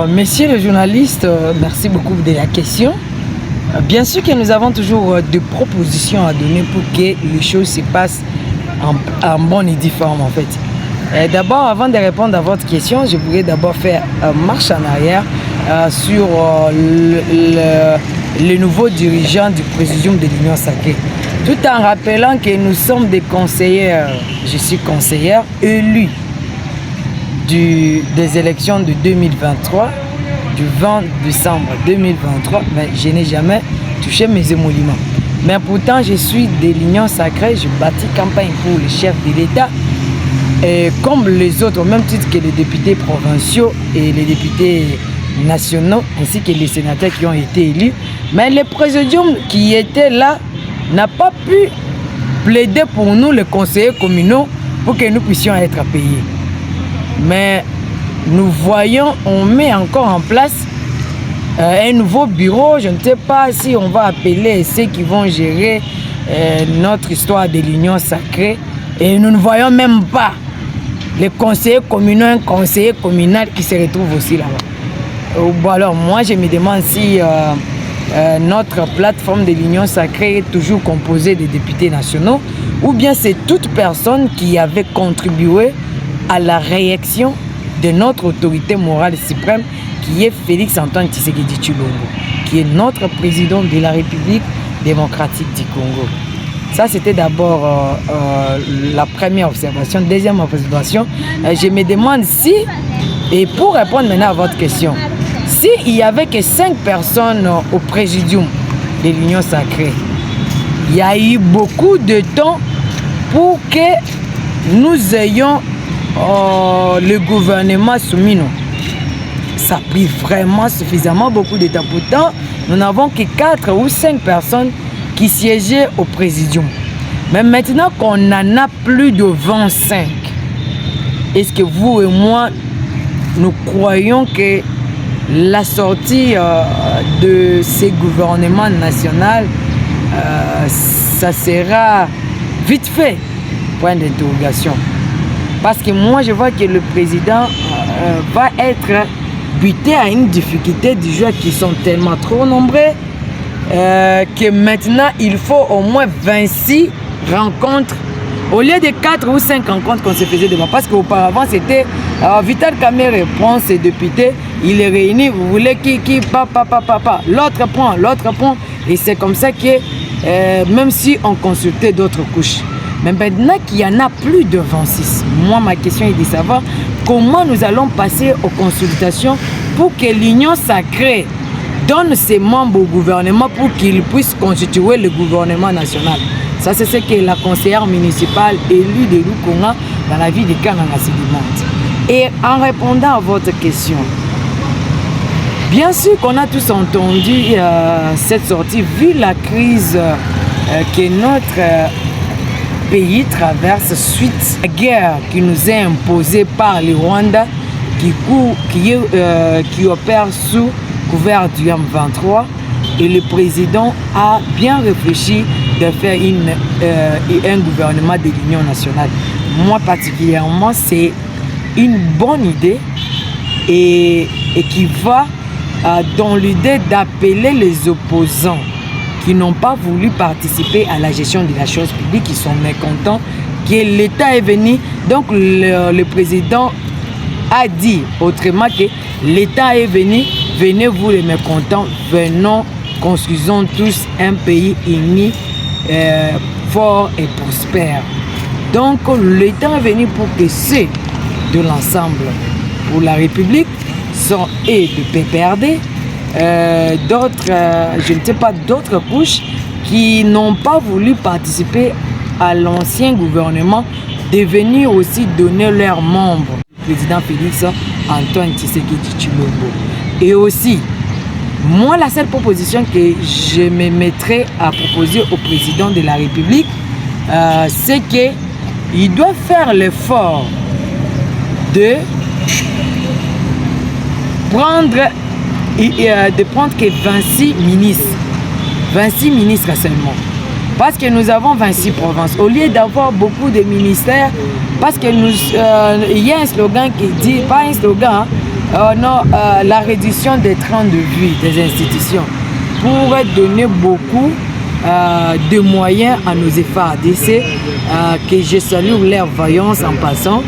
Messieurs les journalistes, merci beaucoup de la question. Bien sûr que nous avons toujours des propositions à donner pour que les choses se passent en bonne et due forme en fait. D'abord, avant de répondre à votre question, je voudrais d'abord faire marche en arrière sur le nouveau dirigeant du Présidium de l'Union Sacrée. Tout en rappelant que nous sommes des conseillères, je suis conseillère élue des élections de 2023, du 20 décembre 2023, mais je n'ai jamais touché mes émoluments. Mais pourtant, je suis de l'Union Sacrée, je bâtis campagne pour le chef de l'État, et comme les autres, au même titre que les députés provinciaux et les députés nationaux, ainsi que les sénateurs qui ont été élus. Mais le présidium qui était là n'a pas pu plaider pour nous, les conseillers communaux, pour que nous puissions être payés. Mais nous voyons, on met encore en place un nouveau bureau. Je ne sais pas si on va appeler ceux qui vont gérer notre histoire de l'Union Sacrée. Et nous ne voyons même pas les conseillers communaux, un conseiller communal qui se retrouve aussi là-bas. Bon, alors moi je me demande si notre plateforme de l'Union Sacrée est toujours composée de députés nationaux ou bien c'est toute personne qui avait contribué à la réaction de notre autorité morale suprême qui est Félix Antoine Tshisekedi Tshilombo, qui est notre président de la République démocratique du Congo. Ça, c'était d'abord la première observation. Deuxième observation, je me demande si, et pour répondre maintenant à votre question, s'il n'y avait que 5 personnes au présidium de l'Union Sacrée, il y a eu beaucoup de temps pour que nous ayons le gouvernement soumis. Ça a pris vraiment suffisamment beaucoup de temps. Pourtant, nous n'avons que 4 ou 5 personnes qui siégeaient au présidium. Mais maintenant qu'on en a plus de 25, est-ce que vous et moi, nous croyons que la sortie de ces gouvernements nationaux, ça sera vite fait? Point d'interrogation. Parce que moi, je vois que le président va être buté à une difficulté du jeu qui sont tellement trop nombreux que maintenant, il faut au moins 26 rencontres au lieu de 4 ou 5 rencontres qu'on se faisait devant. Parce qu'auparavant, c'était Vital Kamerhe prend ses députés, il les réunit, vous voulez qui, papa, l'autre prend. Et c'est comme ça que même si on consultait d'autres couches, mais maintenant qu'il y en a plus de 26, moi ma question est de savoir comment nous allons passer aux consultations pour que l'Union Sacrée donne ses membres au gouvernement pour qu'ils puissent constituer le gouvernement national. Ça, c'est ce que la conseillère municipale élue de Lukonga dans la ville de Kananga se demande. Et en répondant à votre question, bien sûr qu'on a tous entendu cette sortie, vu la crise que notre pays traverse suite à la guerre qui nous est imposée par le Rwanda, qui opère sous couvert du M23, et le président a bien réfléchi de faire un gouvernement de l'Union nationale. Moi particulièrement, c'est une bonne idée et qui va dans l'idée d'appeler les opposants qui n'ont pas voulu participer à la gestion de la chose publique, qui sont mécontents, que l'État est venu. Donc le président a dit autrement que l'État est venu, venez vous les mécontents, venons, construisons tous un pays uni, fort et prospère. Donc l'État est venu pour que ceux de l'ensemble pour la République sont et de PPRD, d'autres, je ne sais pas, d'autres couches qui n'ont pas voulu participer à l'ancien gouvernement, de venir aussi donner leurs membres. Le président Félix Antoine Tshisekedi Tshilombo. Et aussi, moi, la seule proposition que je me mettrais à proposer au président de la République, c'est qu'il doit faire l'effort de prendre que 26 ministres. 26 ministres seulement. Parce que nous avons 26 provinces. Au lieu d'avoir beaucoup de ministères, parce que il y a un slogan qui dit, pas un slogan, la réduction des trains de vie des institutions pourrait donner beaucoup de moyens à nos FARDC, que je salue leur vaillance en passant,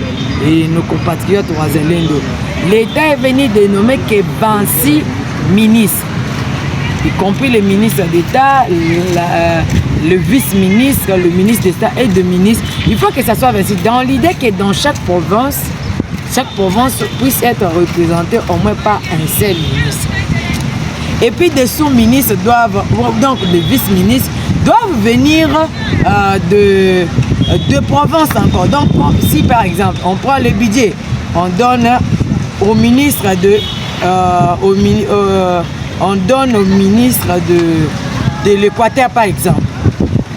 et nos compatriotes Wazalendo. L'État est venu de nommer que 26 ministres, y compris le ministre d'État, le vice-ministre, le ministre d'État et deux ministres. Il faut que ça soit ainsi, dans l'idée que dans chaque province puisse être représentée au moins par un seul ministre. Et puis des sous-ministres doivent, donc des vice-ministres, doivent venir de provinces encore. Donc si par exemple on prend le budget, on donne au ministre de l'Équateur par exemple.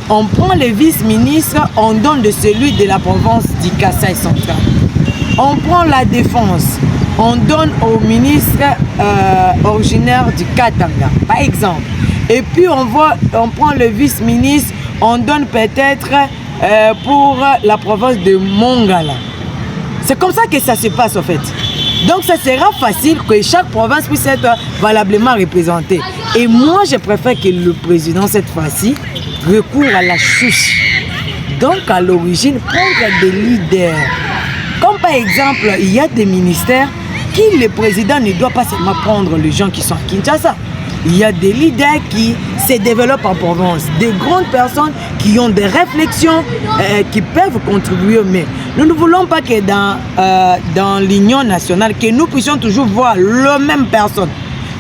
On prend le vice-ministre, on donne de celui de la province du Kasaï central. On prend la défense, on donne au ministre originaire du Katanga, par exemple. Et puis on prend le vice-ministre, on donne peut-être pour la province de Mongala. C'est comme ça que ça se passe en fait. Donc ça sera facile que chaque province puisse être valablement représentée. Et moi je préfère que le président cette fois-ci recourt à la chouche. Donc à l'origine, prendre des leaders. Comme par exemple, il y a des ministères qui le président ne doit pas seulement prendre les gens qui sont à Kinshasa. Il y a des leaders qui se développent en province, des grandes personnes qui ont des réflexions qui peuvent contribuer. Mais nous ne voulons pas que dans l'Union nationale, que nous puissions toujours voir les mêmes personnes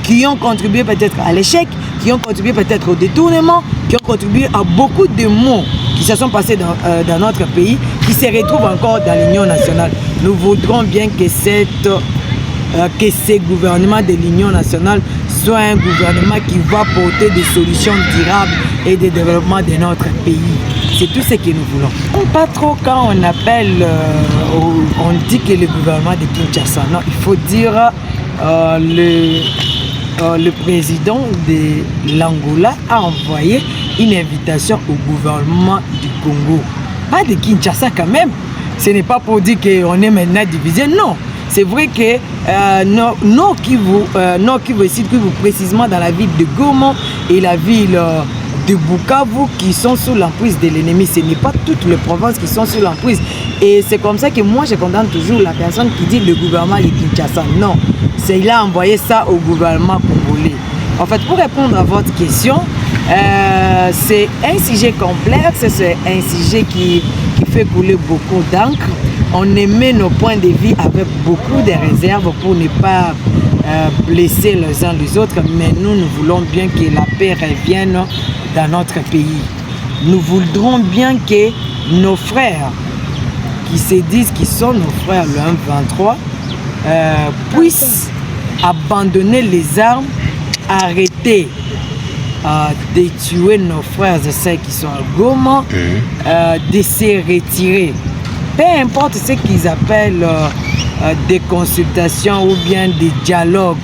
qui ont contribué peut-être à l'échec, qui ont contribué peut-être au détournement, qui ont contribué à beaucoup de maux qui se sont passés dans notre pays, qui se retrouvent encore dans l'Union nationale. Nous voudrons bien que ce gouvernement de l'Union nationale soit un gouvernement qui va porter des solutions durables et de développement de notre pays. C'est tout ce que nous voulons. Pas trop quand on appelle, on dit que le gouvernement de Kinshasa. Non, il faut dire le président de l'Angola a envoyé une invitation au gouvernement du Congo. Pas de Kinshasa quand même. Ce n'est pas pour dire qu'on est maintenant divisé, non. C'est vrai que Nord Kivu, précisément dans la ville de Goma et la ville de Bukavu qui sont sous l'emprise de l'ennemi. Ce n'est pas toutes les provinces qui sont sous l'emprise. Et c'est comme ça que moi je condamne toujours la personne qui dit le gouvernement de Kinshasa. Non, c'est il a envoyé ça au gouvernement congolais. En fait, pour répondre à votre question, c'est un sujet complexe, c'est un sujet qui fait couler beaucoup d'encre. On émet nos points de vue avec beaucoup de réserves pour ne pas blesser les uns les autres, mais nous voulons bien que la paix revienne dans notre pays. Nous voudrons bien que nos frères qui se disent qu'ils sont nos frères le 1-23 puissent abandonner les armes, arrêter de tuer nos frères et sœurs qui sont à Goma, de se retirer. Peu importe ce qu'ils appellent des consultations ou bien des dialogues,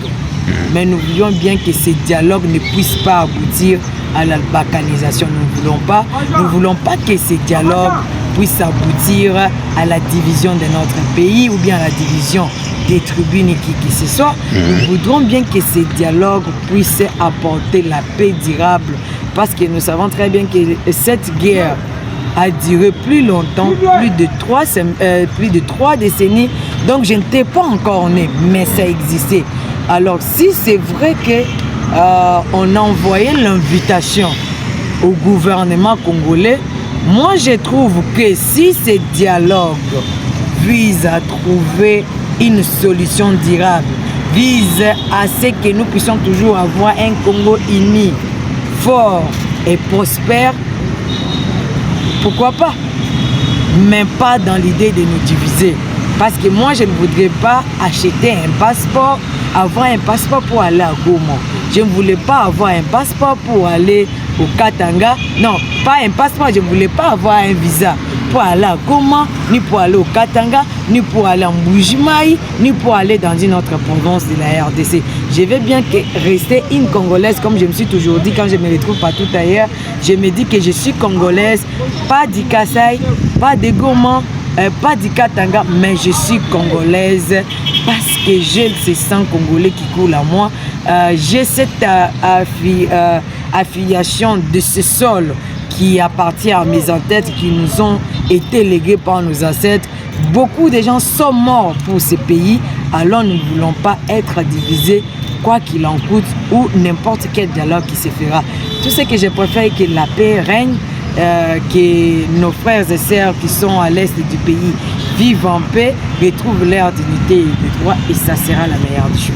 mais nous voulions bien que ces dialogues ne puissent pas aboutir à la balkanisation. Nous ne voulons pas que ces dialogues puissent aboutir à la division de notre pays ou bien à la division des tribunes qui ce soit. Nous voudrons bien que ces dialogues puissent apporter la paix durable, parce que nous savons très bien que cette guerre a duré plus longtemps, plus de 3 décennies. Donc je n'étais pas encore né, mais ça existait. Alors si c'est vrai qu'on a envoyé l'invitation au gouvernement congolais, moi je trouve que si ce dialogue vise à trouver une solution durable, vise à ce que nous puissions toujours avoir un Congo uni, fort et prospère, pourquoi pas? Mais pas dans l'idée de nous diviser. Parce que moi, je ne voudrais pas acheter un passeport, avoir un passeport pour aller à Goma. Je ne voulais pas avoir un passeport pour aller au Katanga. Non, pas un passeport, je ne voulais pas avoir un visa pour aller à Goma, ni pour aller au Katanga, ni pour aller en Mbujimaï, ni pour aller dans une autre province de la RDC. Je veux bien rester une Congolaise, comme je me suis toujours dit quand je me retrouve partout ailleurs. Je me dis que je suis Congolaise, pas du Kasaï, pas de Goma, pas du Katanga, mais je suis congolaise parce que j'ai ce sang congolais qui coule à moi. J'ai cette affiliation de ce sol qui appartient à mes ancêtres, qui nous ont été légués par nos ancêtres. Beaucoup de gens sont morts pour ce pays, alors nous ne voulons pas être divisés, quoi qu'il en coûte, ou n'importe quel dialogue qui se fera. Tout ce que je préfère, que la paix règne, que nos frères et sœurs qui sont à l'est du pays vivent en paix, retrouvent leur dignité et des droits, et ça sera la meilleure des choses.